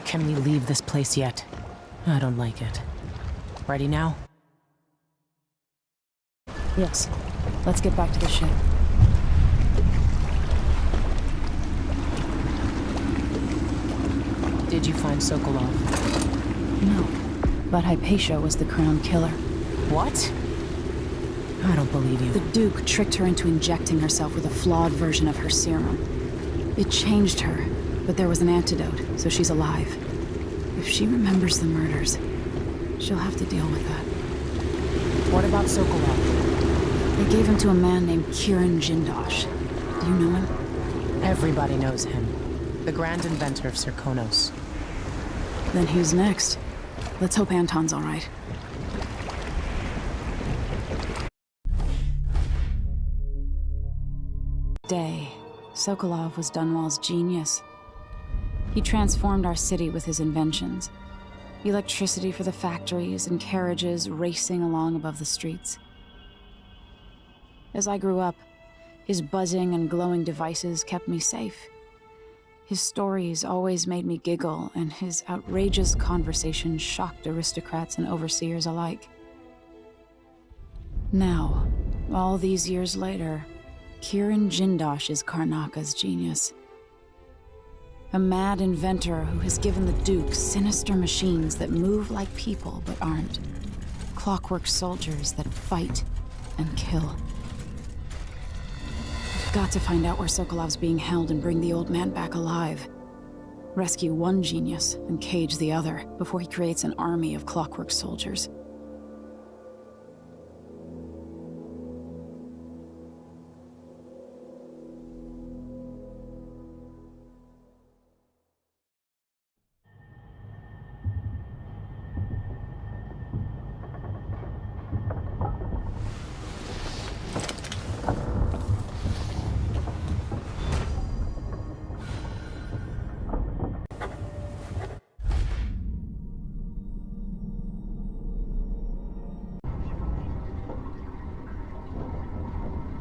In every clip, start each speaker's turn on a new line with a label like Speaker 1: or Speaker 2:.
Speaker 1: Can we leave this place yet? I don't like it. Ready now?
Speaker 2: Yes. Let's get back to the ship.
Speaker 1: Did you find Sokolov?
Speaker 2: No. But Hypatia was the crown killer.
Speaker 1: What? I don't believe you.
Speaker 2: The Duke tricked her into injecting herself with a flawed version of her serum. It changed her, but there was an antidote, so she's alive. If she remembers the murders, she'll have to deal with that.
Speaker 1: What about Sokolov?
Speaker 2: They gave him to a man named Kirin Jindosh. Do you know him?
Speaker 1: Everybody knows him. The grand inventor of Serkonos.
Speaker 2: Then who's next? Let's hope Anton's all right. Day. Sokolov was Dunwall's genius. He transformed our city with his inventions. Electricity for the factories and carriages racing along above the streets. As I grew up, his buzzing and glowing devices kept me safe. His stories always made me giggle, and his outrageous conversations shocked aristocrats and overseers alike. Now, all these years later, Kirin Jindosh is Karnaka's genius. A mad inventor who has given the Duke sinister machines that move like people but aren't. Clockwork soldiers that fight and kill. We've got to find out where Sokolov's being held and bring the old man back alive. Rescue one genius and cage the other before he creates an army of clockwork soldiers.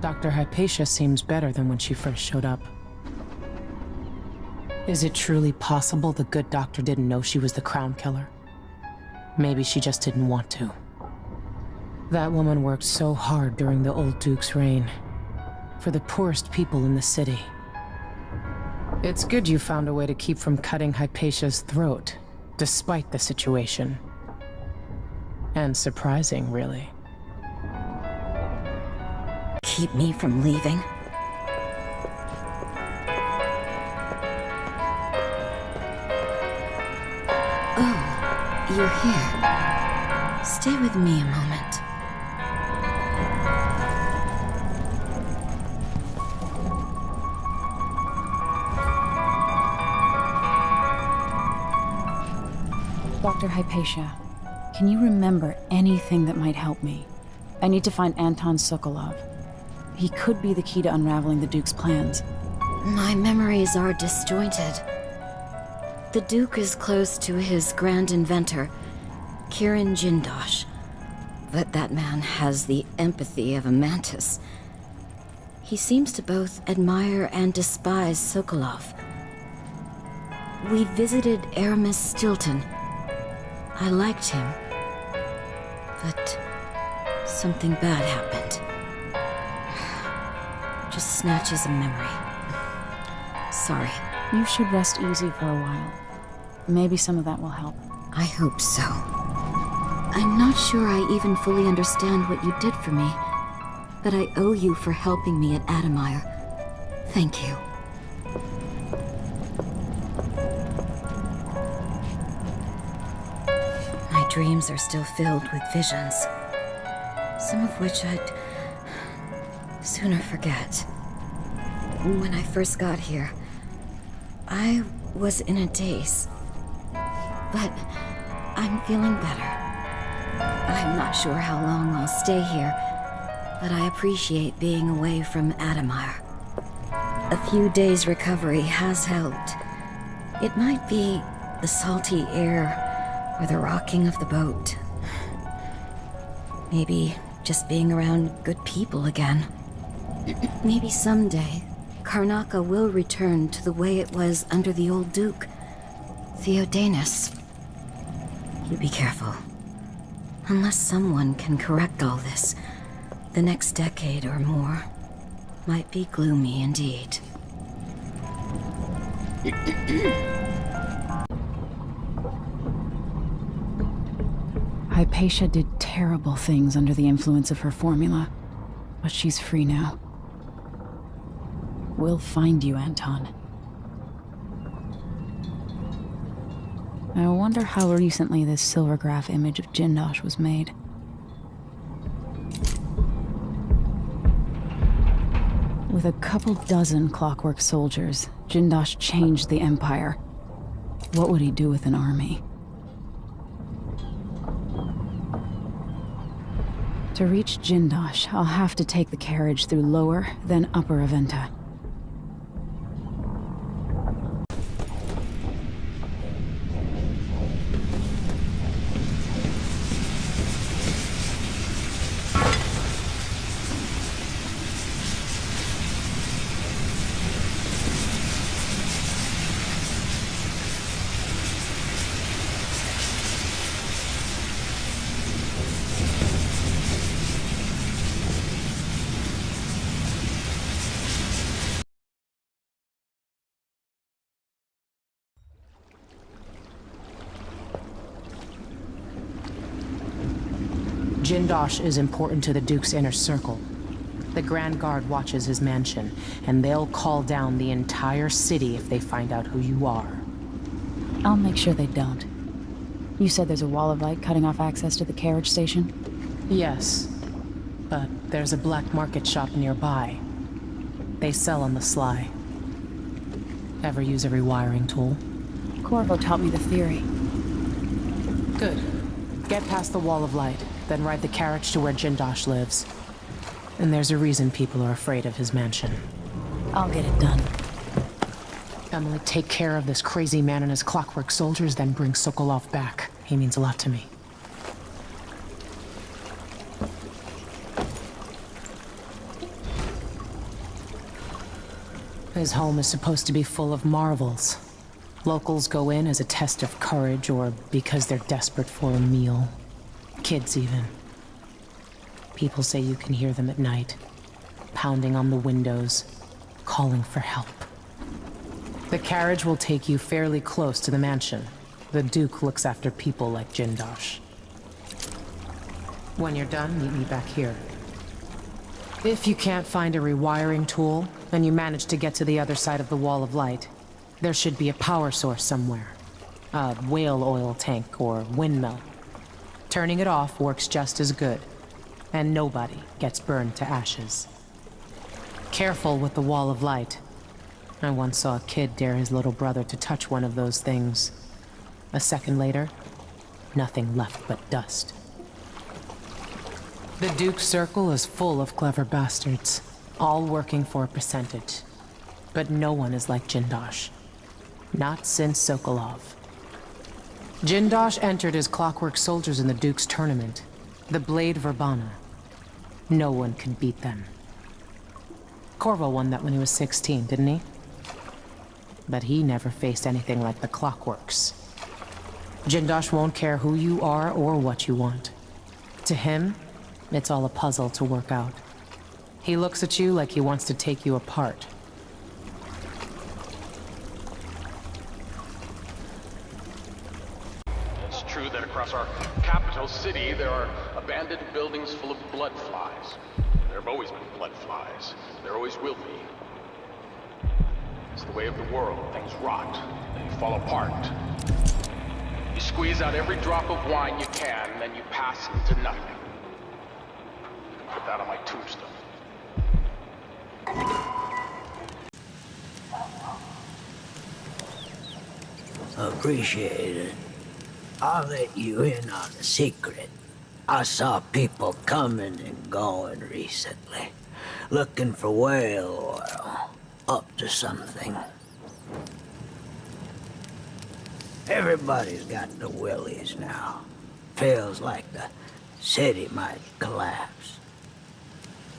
Speaker 1: Dr. Hypatia seems better than when she first showed up. Is it truly possible the good doctor didn't know she was the crown killer? Maybe she just didn't want to. That woman worked so hard during the old Duke's reign. For the poorest people in the city. It's good you found a way to keep from cutting Hypatia's throat, despite the situation. And surprising, really.
Speaker 3: Keep me from leaving? Oh, you're here. Stay with me a moment.
Speaker 2: Dr. Hypatia, can you remember anything that might help me? I need to find Anton Sokolov. He could be the key to unraveling the Duke's plans.
Speaker 3: My memories are disjointed. The Duke is close to his grand inventor, Kirin Jindosh. But that man has the empathy of a mantis. He seems to both admire and despise Sokolov. We visited Aramis Stilton. I liked him. But something bad happened. Just snatches of memory. Sorry.
Speaker 2: You should rest easy for a while. Maybe some of that will help.
Speaker 3: I hope so. I'm not sure I even fully understand what you did for me, but I owe you for helping me at Adamire. Thank you. My dreams are still filled with visions, some of which I'd sooner forget. When I first got here, I was in a daze. But I'm feeling better. I'm not sure how long I'll stay here, but I appreciate being away from Adamire. A few days' recovery has helped. It might be the salty air or the rocking of the boat. Maybe just being around good people again. Maybe someday, Karnaka will return to the way it was under the old Duke. Theodanus. You be careful. Unless someone can correct all this, the next decade or more might be gloomy indeed.
Speaker 2: Hypatia did terrible things under the influence of her formula, but she's free now. We'll find you, Anton. I wonder how recently this silvergraph image of Jindosh was made. With a couple dozen clockwork soldiers, Jindosh changed the Empire. What would he do with an army? To reach Jindosh, I'll have to take the carriage through Lower, then Upper Aventa.
Speaker 1: Jindosh is important to the Duke's inner circle. The Grand Guard watches his mansion, and they'll call down the entire city if they find out who you are.
Speaker 2: I'll make sure they don't. You said there's a wall of light cutting off access to the carriage station?
Speaker 1: Yes, but there's a black market shop nearby. They sell on the sly. Ever use a rewiring tool?
Speaker 2: Corvo taught me the theory.
Speaker 1: Good. Get past the wall of light, then ride the carriage to where Jindosh lives. And there's a reason people are afraid of his mansion.
Speaker 2: I'll get it done.
Speaker 1: Emily, take care of this crazy man and his clockwork soldiers, then bring Sokolov back. He means a lot to me. His home is supposed to be full of marvels. Locals go in as a test of courage or because they're desperate for a meal. Kids, even. People say you can hear them at night, pounding on the windows, calling for help. The carriage will take you fairly close to the mansion. The Duke looks after people like Jindosh. When you're done, meet me back here. If you can't find a rewiring tool, and you manage to get to the other side of the wall of light, there should be a power source somewhere. A whale oil tank or windmill. Turning it off works just as good, and nobody gets burned to ashes. Careful with the wall of light. I once saw a kid dare his little brother to touch one of those things. A second later, nothing left but dust. The Duke's circle is full of clever bastards, all working for a percentage. But no one is like Jindosh. Not since Sokolov. Jindosh entered his clockwork soldiers in the Duke's tournament, the Blade Verbana. No one could beat them. Corvo won that when he was 16, didn't he? But he never faced anything like the Clockworks. Jindosh won't care who you are or what you want. To him, it's all a puzzle to work out. He looks at you like he wants to take you apart.
Speaker 4: It's true that across our capital city there are abandoned buildings full of blood flies. There have always been blood flies. There always will be. It's the way of the world. Things rot. They fall apart. You squeeze out every drop of wine you can, then you pass into nothing. Put that on my tombstone.
Speaker 5: Appreciate it. I'll let you in on a secret. I saw people coming and going recently, looking for whale oil, up to something. Everybody's got the willies now. Feels like the city might collapse.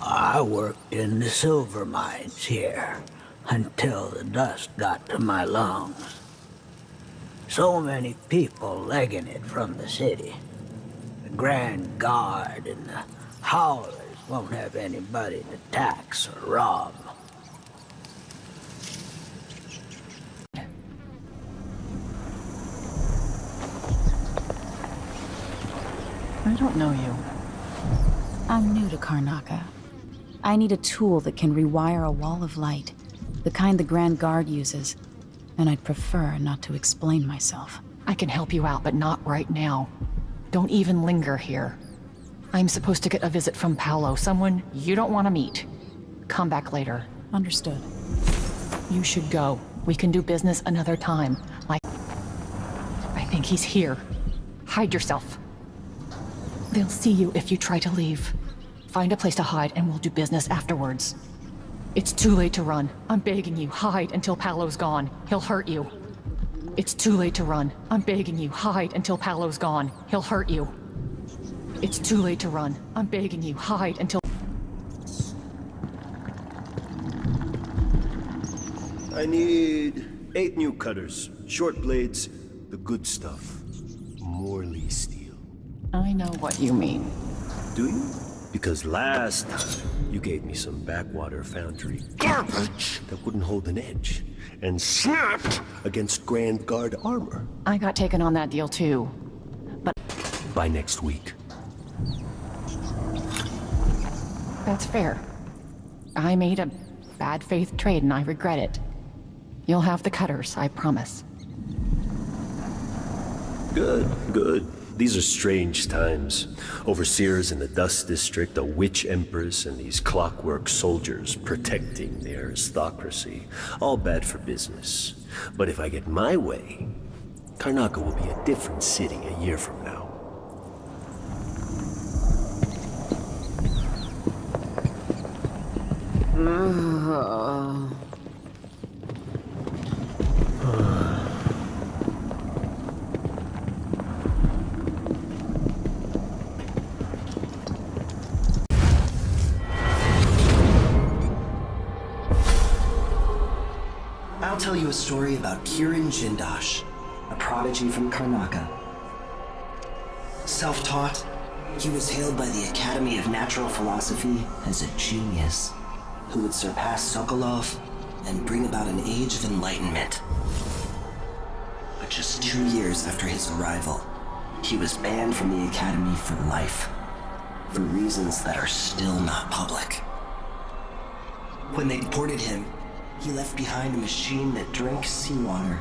Speaker 5: I worked in the silver mines here until the dust got to my lungs. So many people legging it from the city. The Grand Guard and the Howlers won't have anybody to tax or rob.
Speaker 2: I don't know you. I'm new to Karnaca. I need a tool that can rewire a wall of light, the kind the Grand Guard uses, and I'd prefer not to explain myself.
Speaker 6: I can help you out, but not right now. Don't even linger here. I'm supposed to get a visit from Paolo, someone you don't want to meet. Come back later.
Speaker 2: Understood.
Speaker 6: You should go. We can do business another time. Like, I think he's here. Hide yourself. They'll see you if you try to leave. Find a place to hide and we'll do business afterwards. It's too late to run. I'm begging you, hide until Paolo's gone. He'll hurt you. It's too late to run. I'm begging you, hide until Paolo's gone. He'll hurt you. It's too late to run. I'm begging you, hide until...
Speaker 7: I need 8 new cutters, short blades, the good stuff. Morley steel.
Speaker 6: I know what you mean.
Speaker 7: Do you? Because last time, you gave me some backwater foundry garbage that wouldn't hold an edge, and snapped against Grand Guard armor.
Speaker 6: I got taken on that deal too. But
Speaker 7: By next week.
Speaker 6: that's fair. I made a bad faith trade and I regret it. You'll have the cutters, I promise.
Speaker 7: Good, good. These are strange times. Overseers in the Dust District, a witch empress, and these clockwork soldiers protecting the aristocracy. All bad for business. But if I get my way, Karnaca will be a different city a year from now.
Speaker 8: I'll tell you a story about Kirin Jindosh, a prodigy from Karnaca. Self-taught, he was hailed by the Academy of Natural Philosophy as a genius who would surpass Sokolov and bring about an age of enlightenment. But just 2 years after his arrival, he was banned from the Academy for life, for reasons that are still not public. When they deported him, he left behind a machine that drank seawater,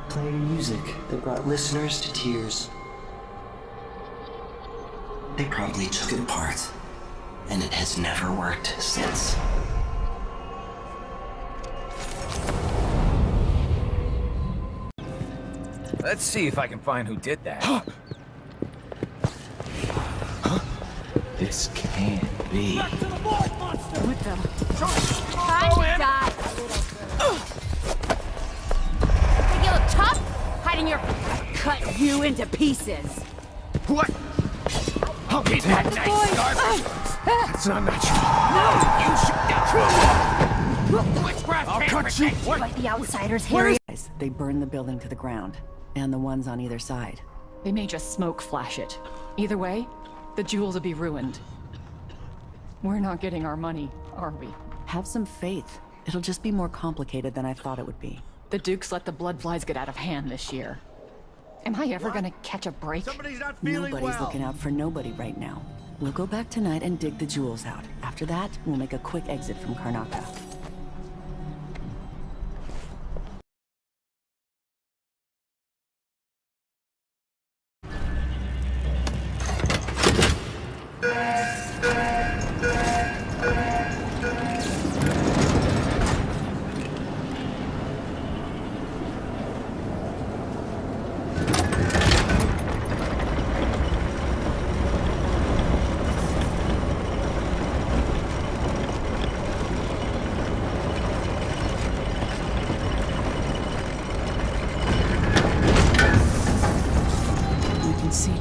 Speaker 8: playing music that brought listeners to tears. They promptly took it apart, and it has never worked since.
Speaker 9: Let's see if I can find who did that. This can't be.
Speaker 6: What the?
Speaker 10: Time to die. Think you look tough? Hiding your... Cut you into pieces.
Speaker 9: What? Okay, that nice garbage. That's not natural. No! You should... Witchcraft I'll cut you! What?
Speaker 10: Like the outsiders, Harry.
Speaker 11: They burned the building to the ground, and the ones on either side.
Speaker 6: They may just smoke flash it. Either way, the jewels will be ruined. We're not getting our money, are we?
Speaker 11: Have some faith. It'll just be more complicated than I thought it would be.
Speaker 6: The Dukes let the bloodflies get out of hand this year. Am I ever gonna catch a break?
Speaker 11: Nobody's looking out for nobody right now. We'll go back tonight and dig the jewels out. After that, we'll make a quick exit from Karnaca.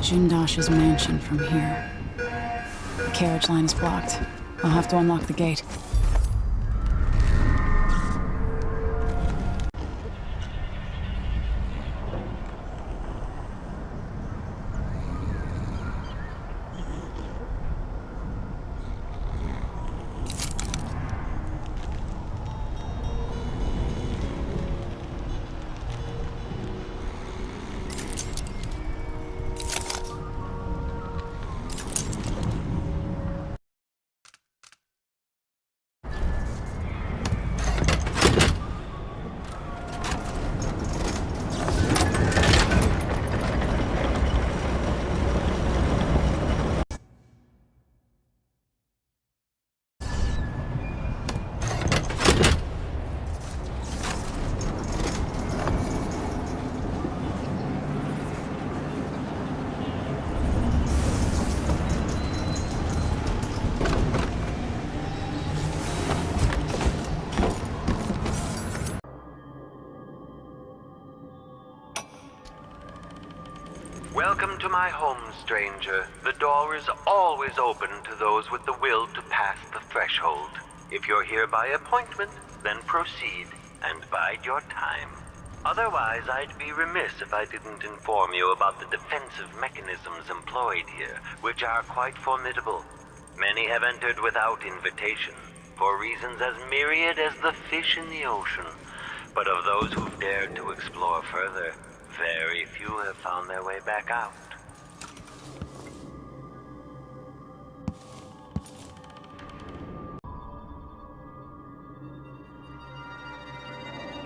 Speaker 2: Jindosh's mansion from here. The carriage line is blocked. I'll have to unlock the gate.
Speaker 12: Welcome to my home, stranger. The door is always open to those with the will to pass the threshold. If you're here by appointment, then proceed and bide your time. Otherwise, I'd be remiss if I didn't inform you about the defensive mechanisms employed here, which are quite formidable. Many have entered without invitation, for reasons as myriad as the fish in the ocean. But of those who've dared to explore further, very few have found their way back out.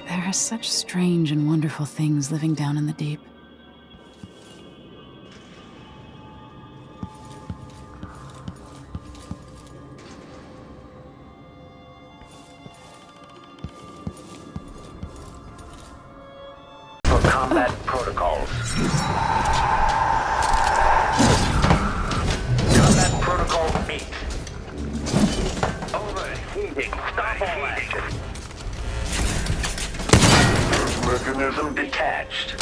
Speaker 2: There are such strange and wonderful things living down in the deep.
Speaker 12: For combat protocols. Combat protocol 8. Overheating. Stop all action. Mechanism detached.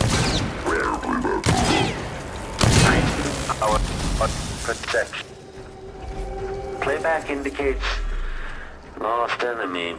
Speaker 12: Our protection. Playback indicates lost enemy.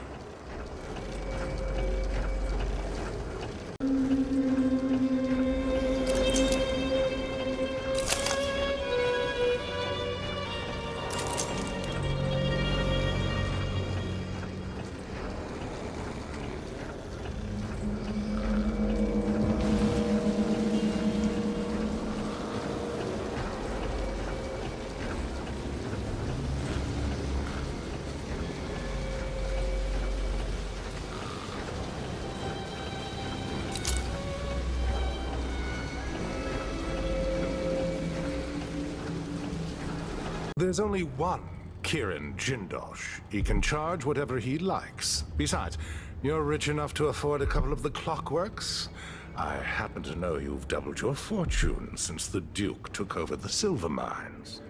Speaker 13: There's only one Kirin Jindosh. He can charge whatever he likes. Besides, you're rich enough to afford a couple of the clockworks. I happen to know you've doubled your fortune since the Duke took over the silver mines.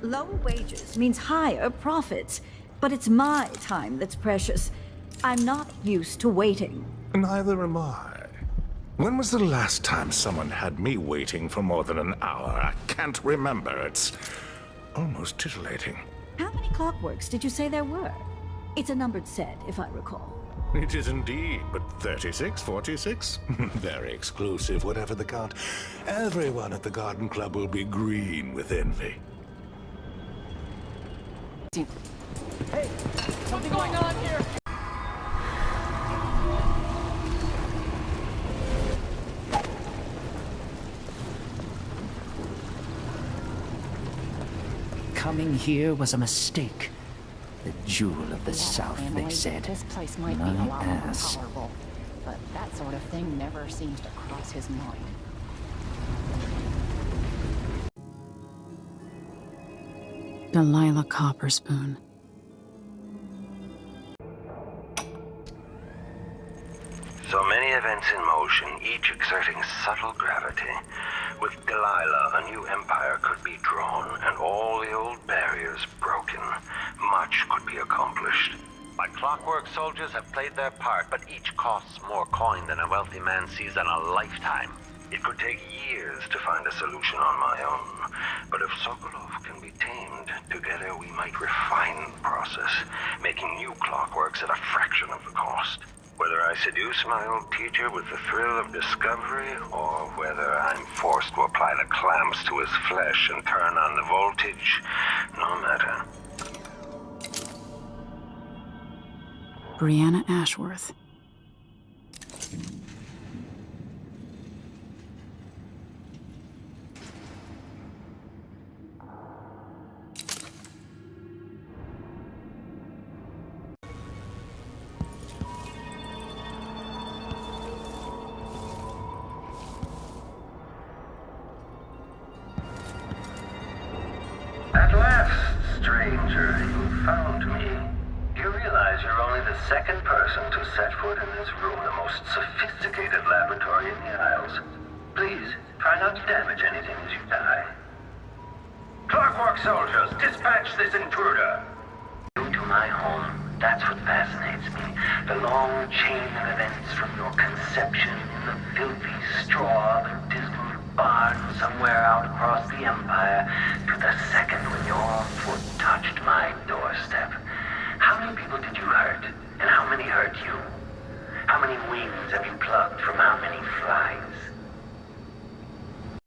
Speaker 14: Lower wages means higher profits, but it's my time that's precious. I'm not used to waiting.
Speaker 13: Neither am I. When was the last time someone had me waiting for more than an hour? I can't remember. It's almost titillating.
Speaker 14: How many clockworks did you say there were? It's a numbered set, if I recall.
Speaker 13: It is indeed, but 36, 46? Very exclusive, whatever the count. Everyone at the Garden Club will be green with envy.
Speaker 9: Hey, something going on here!
Speaker 5: Coming here was a mistake. The jewel of the South, they said.
Speaker 6: This place might be a lot more powerful, but that sort of thing never seems to cross his mind.
Speaker 2: Delilah Copperspoon.
Speaker 12: So many events in motion, each exerting subtle gravity. With Delilah, a new empire could be drawn, and all the old barriers broken. Much could be accomplished. My clockwork soldiers have played their part, but each costs more coin than a wealthy man sees in a lifetime. It could take years to find a solution on my own. But if Sokolov can be tamed, together we might refine the process, making new clockworks at a fraction of the cost. Whether I seduce my old teacher with the thrill of discovery, or whether I'm forced to apply the clamps to his flesh and turn on the voltage, no matter.
Speaker 2: Brianna Ashworth.
Speaker 12: At last, stranger, you found me. You realize you're only the second person to set foot in this room, the most sophisticated laboratory in the Isles. Please, try not to damage anything as you die. Clockwork soldiers, dispatch this intruder! Due to my home, that's what fascinates me. The long chain of events from your conception in the filthy straw of a dismal barn somewhere out across the Empire to the second